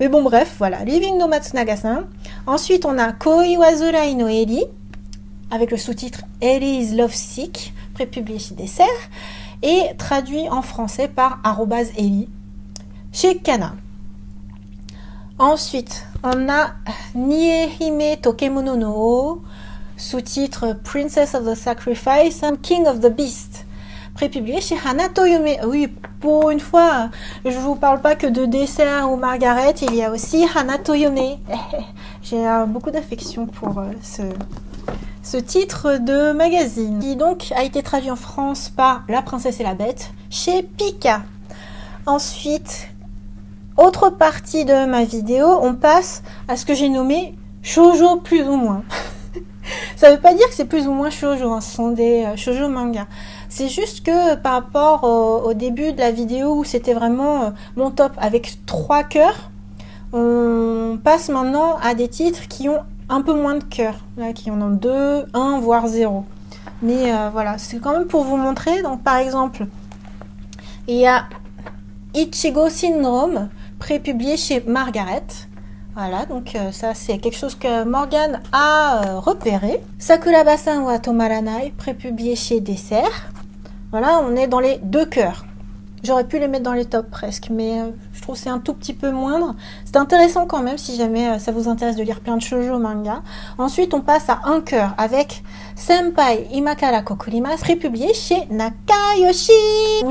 Mais bon, bref, voilà. Living no Matsunaga-san. Ensuite, on a Koi Wazurai no Eri, avec le sous-titre Eri is Lovesick, pré-publié chez Dessert, et traduit en français par @Eli chez Kana. Ensuite, on a Niehime Tokemono no O, sous-titre Princess of the Sacrifice and King of the Beast, pré-publié chez Hanato Yume. Oui, pour une fois, je vous parle pas que de Dessert ou Margaret, il y a aussi Hanato Yume. J'ai beaucoup d'affection pour ce titre de magazine, qui donc a été traduit en France par La Princesse et la Bête chez Pika. Ensuite, autre partie de ma vidéo, on passe à ce que j'ai nommé shoujo plus ou moins. Ça veut pas dire que c'est plus ou moins shoujo, hein, ce sont des shoujo manga. C'est juste que par rapport au début de la vidéo où c'était vraiment mon top avec 3 cœurs, on passe maintenant à des titres qui ont un peu moins de cœurs, là, qui en ont 2, 1, voire 0. Mais voilà, c'est quand même pour vous montrer. Donc par exemple, il y a Ichigo Syndrome, prépublié chez Margaret. Voilà, donc ça c'est quelque chose que Morgane a repéré. Sakuraba-san wa Tomaranai, prépublié chez Dessert. Voilà, on est dans les 2 cœurs. J'aurais pu les mettre dans les tops presque, mais je trouve que c'est un tout petit peu moindre. C'est intéressant quand même si jamais ça vous intéresse de lire plein de shoujo manga. Ensuite, on passe à 1 cœur avec Senpai Imakara Kokurimasu, prépublié chez Nakayoshi.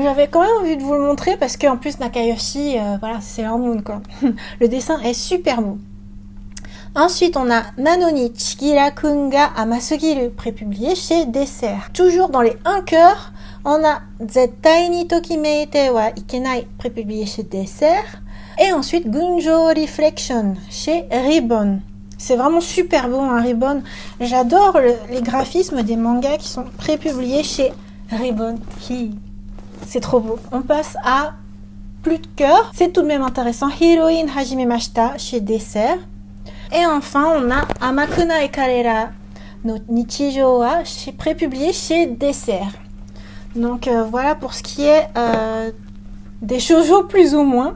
J'avais quand même envie de vous le montrer parce qu'en plus Nakayoshi, voilà, c'est Sailor Moon quoi. Le dessin est super beau. Ensuite, on a Nanoni Chigira-kun ga Amasugiru, prépublié chez Dessert. Toujours dans les 1 cœur, on a Zettai ni Tokimeite wa Ikenai, prépublié chez Dessert. Et ensuite, Gunjo Reflection chez Ribbon. C'est vraiment super beau, hein, Ribbon. J'adore les graphismes des mangas qui sont prépubliés chez Ribbon. C'est trop beau. On passe à plus de cœur. C'est tout de même intéressant. Heroine Hajimemashita chez Dessert. Et enfin, on a Amakuna Ekarera no Nichijo wa prépublié chez Dessert. Donc voilà pour ce qui est des shoujo plus ou moins.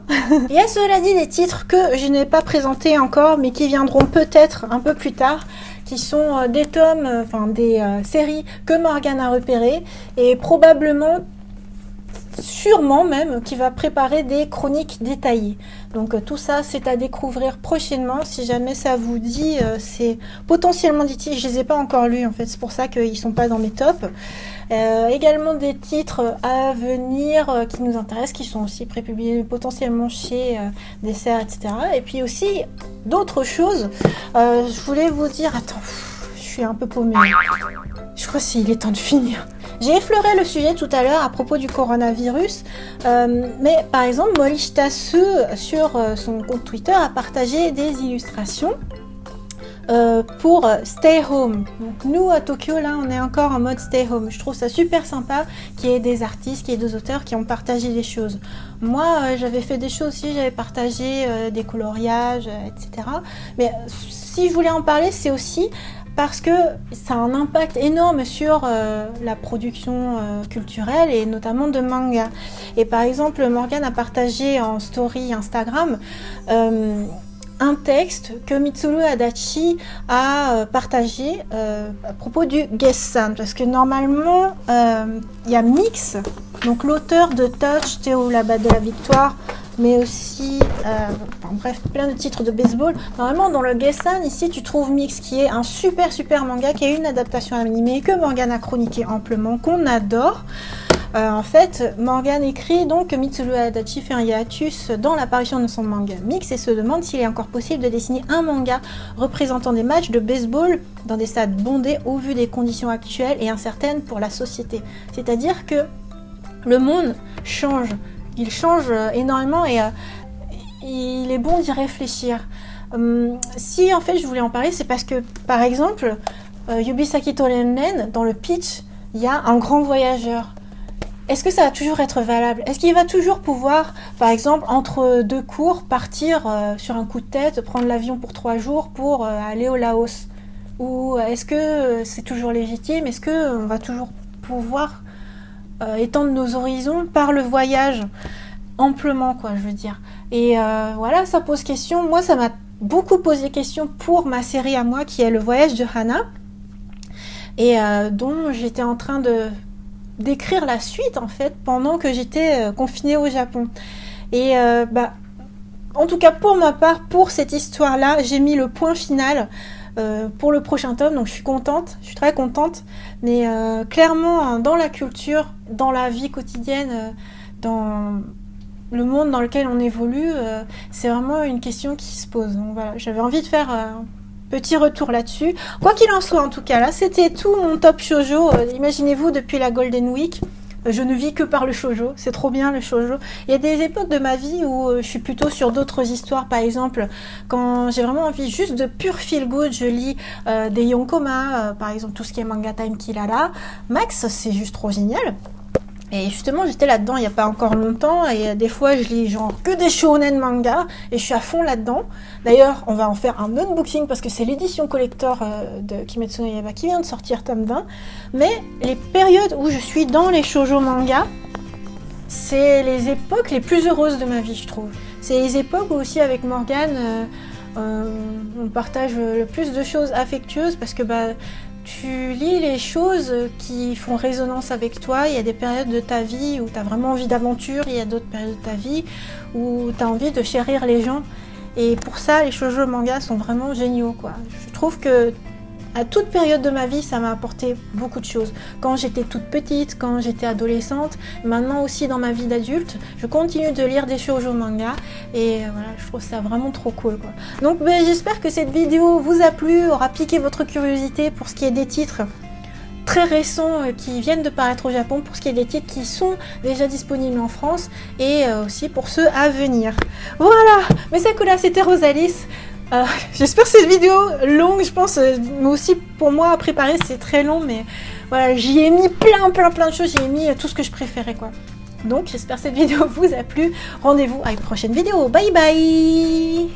Il y a cela dit des titres que je n'ai pas présentés encore, mais qui viendront peut-être un peu plus tard, qui sont des tomes, enfin des séries que Morgane a repérées, et probablement, sûrement même, qui va préparer des chroniques détaillées. Donc tout ça, c'est à découvrir prochainement. Si jamais ça vous dit, c'est potentiellement des titres, je les ai pas encore lus en fait, c'est pour ça qu'ils sont pas dans mes tops. Également des titres à venir qui nous intéressent, qui sont aussi prépubliés potentiellement chez Dessert, etc. Et puis aussi d'autres choses. Je voulais vous dire, attends, je suis un peu paumée. Je crois qu'il est temps de finir. J'ai effleuré le sujet tout à l'heure à propos du coronavirus, mais par exemple, Morishitasu sur son compte Twitter a partagé des illustrations pour Stay Home. Donc nous à Tokyo, là, on est encore en mode Stay Home. Je trouve ça super sympa qu'il y ait des artistes, qu'il y ait des auteurs qui ont partagé des choses. Moi, j'avais fait des choses aussi, j'avais partagé des coloriages, etc. Mais si je voulais en parler, c'est aussi parce que ça a un impact énorme sur la production culturelle et notamment de manga. Et par exemple, Morgane a partagé en story Instagram un texte que Mitsuru Adachi a partagé à propos du Gessan, parce que normalement il y a Mix, donc l'auteur de Touch, Théo la batte de la victoire, mais aussi enfin, bref, plein de titres de baseball. Normalement dans le Gessan ici tu trouves Mix, qui est un super manga, qui est une adaptation animée que Morgane a chroniqué amplement, qu'on adore. En fait, Morgane écrit donc que Mitsuru Adachi fait un hiatus dans l'apparition de son manga Mix et se demande s'il est encore possible de dessiner un manga représentant des matchs de baseball dans des stades bondés au vu des conditions actuelles et incertaines pour la société. C'est-à-dire que le monde change, il change énormément et il est bon d'y réfléchir. Si en fait je voulais en parler, c'est parce que par exemple, Yubisaki Torenren, dans le pitch, il y a un grand voyageur. Est-ce que ça va toujours être valable? Est-ce qu'il va toujours pouvoir, par exemple, entre 2 cours, partir sur un coup de tête, prendre l'avion pour 3 jours pour aller au Laos? Ou est-ce que c'est toujours légitime? Est-ce qu'on va toujours pouvoir étendre nos horizons par le voyage amplement, quoi, je veux dire? Et voilà, ça pose question. Moi, ça m'a beaucoup posé question pour ma série à moi, qui est Le Voyage de Hana, et dont j'étais en train d'écrire la suite en fait pendant que j'étais confinée au Japon. Et en tout cas pour ma part, pour cette histoire là, j'ai mis le point final pour le prochain tome, donc je suis contente, je suis très contente, mais clairement dans la culture, dans la vie quotidienne, dans le monde dans lequel on évolue, c'est vraiment une question qui se pose. Donc voilà, j'avais envie de faire petit retour là-dessus. Quoi qu'il en soit, en tout cas, là, c'était tout mon top shoujo. Imaginez-vous, depuis la Golden Week, Je ne vis que par le shoujo, c'est trop bien le shoujo. Il y a des époques de ma vie où je suis plutôt sur d'autres histoires, par exemple, quand j'ai vraiment envie juste de pur feel good, je lis des Yonkoma, par exemple tout ce qui est Manga Time Kirara. Max, c'est juste trop génial. Et justement, j'étais là-dedans il n'y a pas encore longtemps, et des fois je lis genre que des shonen manga, et je suis à fond là-dedans. D'ailleurs, on va en faire un unboxing parce que c'est l'édition collector de Kimetsu no Yaiba qui vient de sortir tome 20. Mais les périodes où je suis dans les shoujo manga, c'est les époques les plus heureuses de ma vie, je trouve. C'est les époques où aussi avec Morgane, on partage le plus de choses affectueuses parce que tu lis les choses qui font résonance avec toi. Il y a des périodes de ta vie où tu as vraiment envie d'aventure, il y a d'autres périodes de ta vie où tu as envie de chérir les gens. Et pour ça, les shoujo mangas sont vraiment géniaux, quoi. Je trouve que à toute période de ma vie, ça m'a apporté beaucoup de choses. Quand j'étais toute petite, quand j'étais adolescente, maintenant aussi dans ma vie d'adulte, je continue de lire des shoujo mangas et voilà, je trouve ça vraiment trop cool, quoi. Donc j'espère que cette vidéo vous a plu, aura piqué votre curiosité pour ce qui est des titres très récents qui viennent de paraître au Japon, pour ce qui est des titres qui sont déjà disponibles en France et aussi pour ceux à venir. Voilà, mes Sakura, c'était Rosalis. J'espère que cette vidéo longue, je pense, mais aussi pour moi à préparer, c'est très long, mais voilà, j'y ai mis plein de choses, j'y ai mis tout ce que je préférais, quoi. Donc j'espère que cette vidéo vous a plu. Rendez-vous à une prochaine vidéo. Bye bye.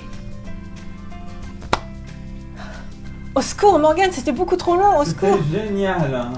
Au secours, Morgane, c'était beaucoup trop long, au secours. C'était génial, hein.